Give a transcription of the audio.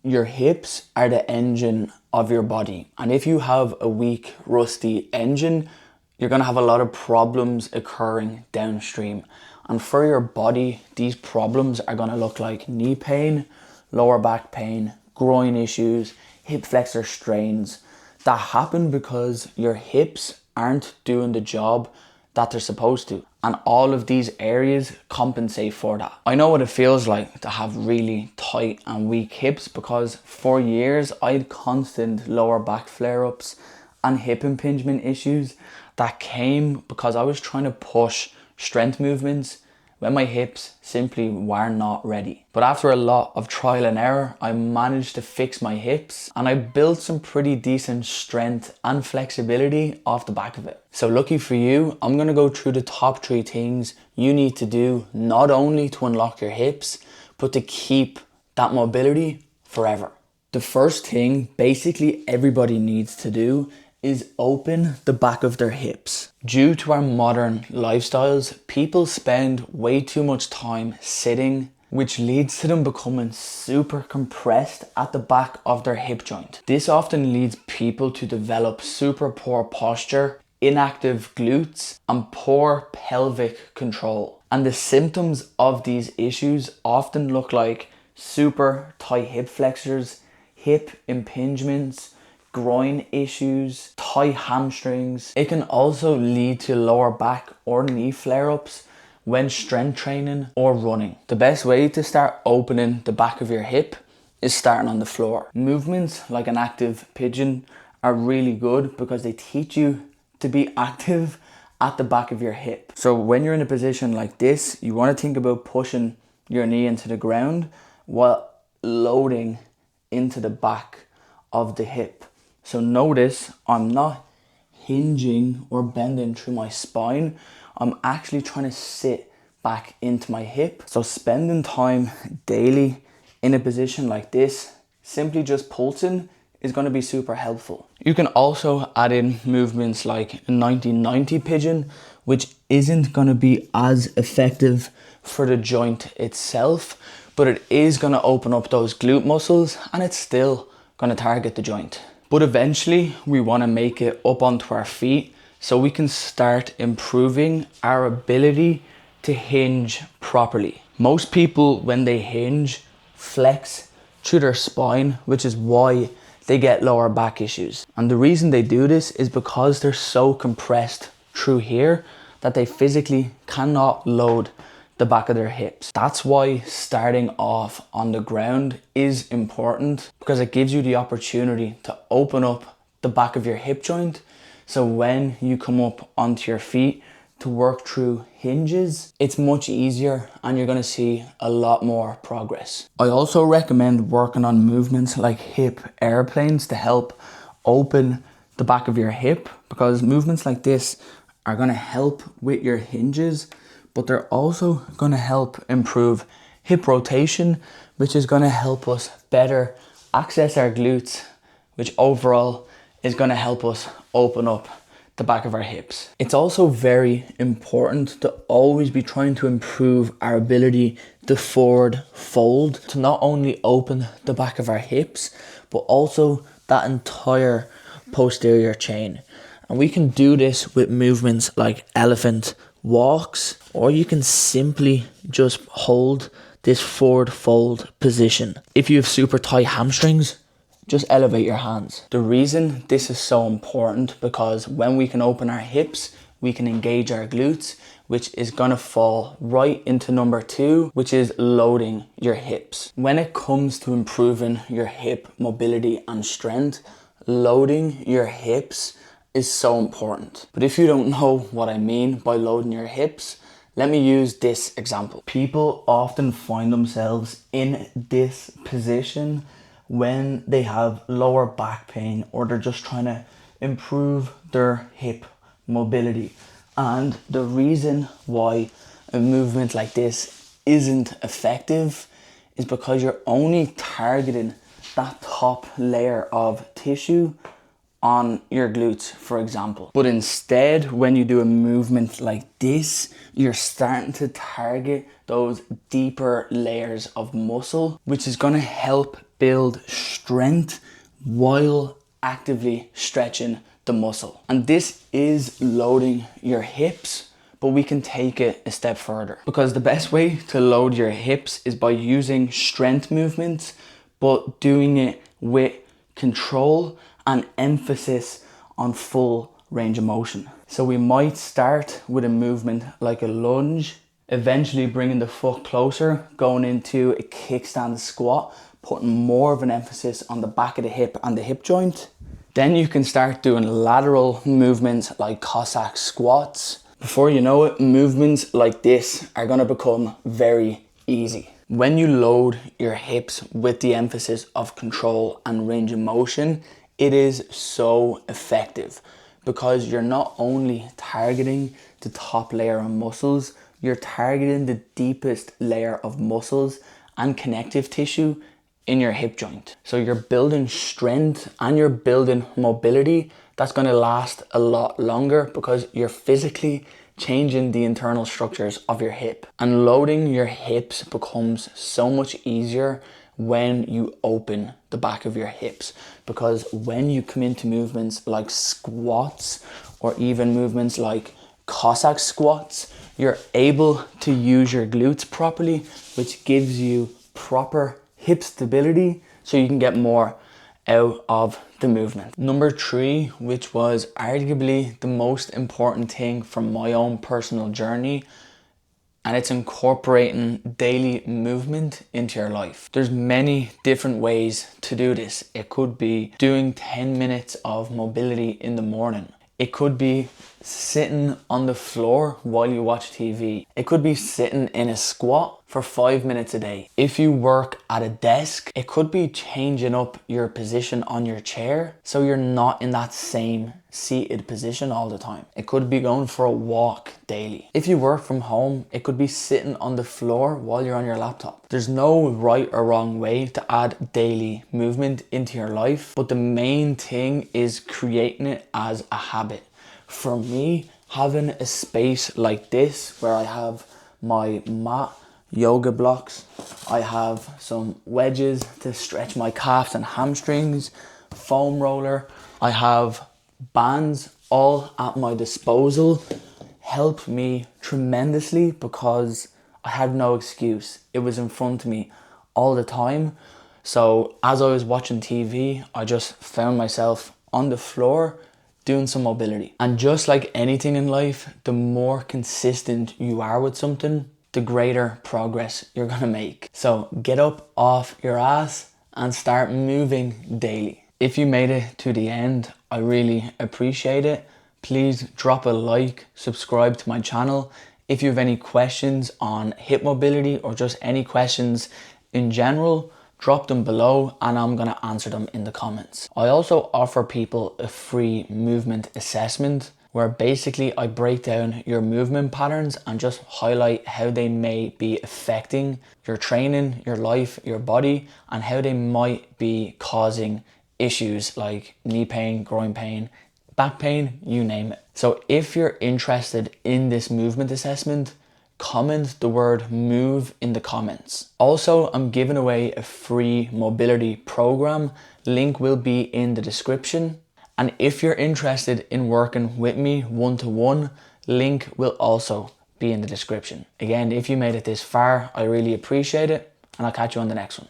Your hips are the engine of your body. And if you have a weak, rusty engine, you're gonna have a lot of problems occurring downstream. And for your body, these problems are gonna look like knee pain, lower back pain, groin issues, hip flexor strains that happen because your hips aren't doing the job that they're supposed to. And all of these areas compensate for that. I know what it feels like to have really tight and weak hips because for years I had constant lower back flare-ups and hip impingement issues that came because I was trying to push strength movements when my hips simply were not ready. But after a lot of trial and error, I managed to fix my hips and I built some pretty decent strength and flexibility off the back of it. So lucky for you, I'm gonna go through the top 3 things you need to do not only to unlock your hips, but to keep that mobility forever. The first thing basically everybody needs to do is open the back of their hips. Due to our modern lifestyles, people spend way too much time sitting, which leads to them becoming super compressed at the back of their hip joint. This often leads people to develop super poor posture, inactive glutes, and poor pelvic control. And the symptoms of these issues often look like super tight hip flexors, hip impingements, groin issues, tight hamstrings. It can also lead to lower back or knee flare-ups when strength training or running. The best way to start opening the back of your hip is starting on the floor. Movements like an active pigeon are really good because they teach you to be active at the back of your hip. So when you're in a position like this, you want to think about pushing your knee into the ground while loading into the back of the hip. So notice I'm not hinging or bending through my spine. I'm actually trying to sit back into my hip. So spending time daily in a position like this, simply just pulsing, is going to be super helpful. You can also add in movements like a 90-90 pigeon, which isn't going to be as effective for the joint itself, but it is going to open up those glute muscles and it's still going to target the joint. But eventually we want to make it up onto our feet so we can start improving our ability to hinge properly. Most people, when they hinge, flex through their spine, which is why they get lower back issues. And the reason they do this is because they're so compressed through here that they physically cannot load the back of their hips. That's why starting off on the ground is important, because it gives you the opportunity to open up the back of your hip joint. So when you come up onto your feet to work through hinges, it's much easier and you're gonna see a lot more progress. I also recommend working on movements like hip airplanes to help open the back of your hip, because movements like this are gonna help with your hinges, but they're also going to help improve hip rotation, which is going to help us better access our glutes, which overall is going to help us open up the back of our hips. It's also very important to always be trying to improve our ability to forward fold, to not only open the back of our hips, but also that entire posterior chain. And we can do this with movements like elephant walks, or you can simply just hold this forward fold position. If you have super tight hamstrings, just elevate your hands. The reason this is so important, because when we can open our hips, we can engage our glutes, which is gonna fall right into number 2, which is loading your hips. When it comes to improving your hip mobility and strength, loading your hips is so important. But if you don't know what I mean by loading your hips, let me use this example. People often find themselves in this position when they have lower back pain, or they're just trying to improve their hip mobility. And the reason why a movement like this isn't effective is because you're only targeting that top layer of tissue on your glutes, for example. But instead, when you do a movement like this, you're starting to target those deeper layers of muscle, which is gonna help build strength while actively stretching the muscle. And this is loading your hips, but we can take it a step further, because the best way to load your hips is by using strength movements, but doing it with control and emphasis on full range of motion. So we might start with a movement like a lunge, eventually bringing the foot closer, going into a kickstand squat, putting more of an emphasis on the back of the hip and the hip joint. Then you can start doing lateral movements like Cossack squats. Before you know it, movements like this are gonna become very easy. When you load your hips with the emphasis of control and range of motion, it is so effective, because you're not only targeting the top layer of muscles, you're targeting the deepest layer of muscles and connective tissue in your hip joint. So you're building strength and you're building mobility that's going to last a lot longer, because you're physically changing the internal structures of your hip. And loading your hips becomes so much easier when you open the back of your hips, because when you come into movements like squats or even movements like Cossack squats, you're able to use your glutes properly, which gives you proper hip stability so you can get more out of the movement. Number 3, which was arguably the most important thing from my own personal journey, and it's incorporating daily movement into your life. There's many different ways to do this. It could be doing 10 minutes of mobility in the morning. It could be sitting on the floor while you watch TV. It could be sitting in a squat for 5 minutes a day. If you work at a desk, it could be changing up your position on your chair so you're not in that same seated position all the time. It could be going for a walk daily. If you work from home, it could be sitting on the floor while you're on your laptop. There's no right or wrong way to add daily movement into your life, but the main thing is creating it as a habit. For me, having a space like this where I have my mat, yoga blocks, I have some wedges to stretch my calves and hamstrings, foam roller, I have bands all at my disposal, helped me tremendously because I had no excuse. It was in front of me all the time. So as I was watching TV, I just found myself on the floor doing some mobility. And just like anything in life, the more consistent you are with something, the greater progress you're gonna make. So get up off your ass and start moving daily. If you made it to the end, I really appreciate it. Please drop a like, subscribe to my channel. If you have any questions on hip mobility or just any questions in general, drop them below and I'm gonna answer them in the comments. I also offer people a free movement assessment where basically I break down your movement patterns and just highlight how they may be affecting your training, your life, your body, and how they might be causing issues like knee pain, groin pain, back pain, you name it. So if you're interested in this movement assessment, comment the word move in the comments. Also, I'm giving away a free mobility program. Link will be in the description. And if you're interested in working with me one-to-one, link will also be in the description. Again, if you made it this far, I really appreciate it, and I'll catch you on the next one.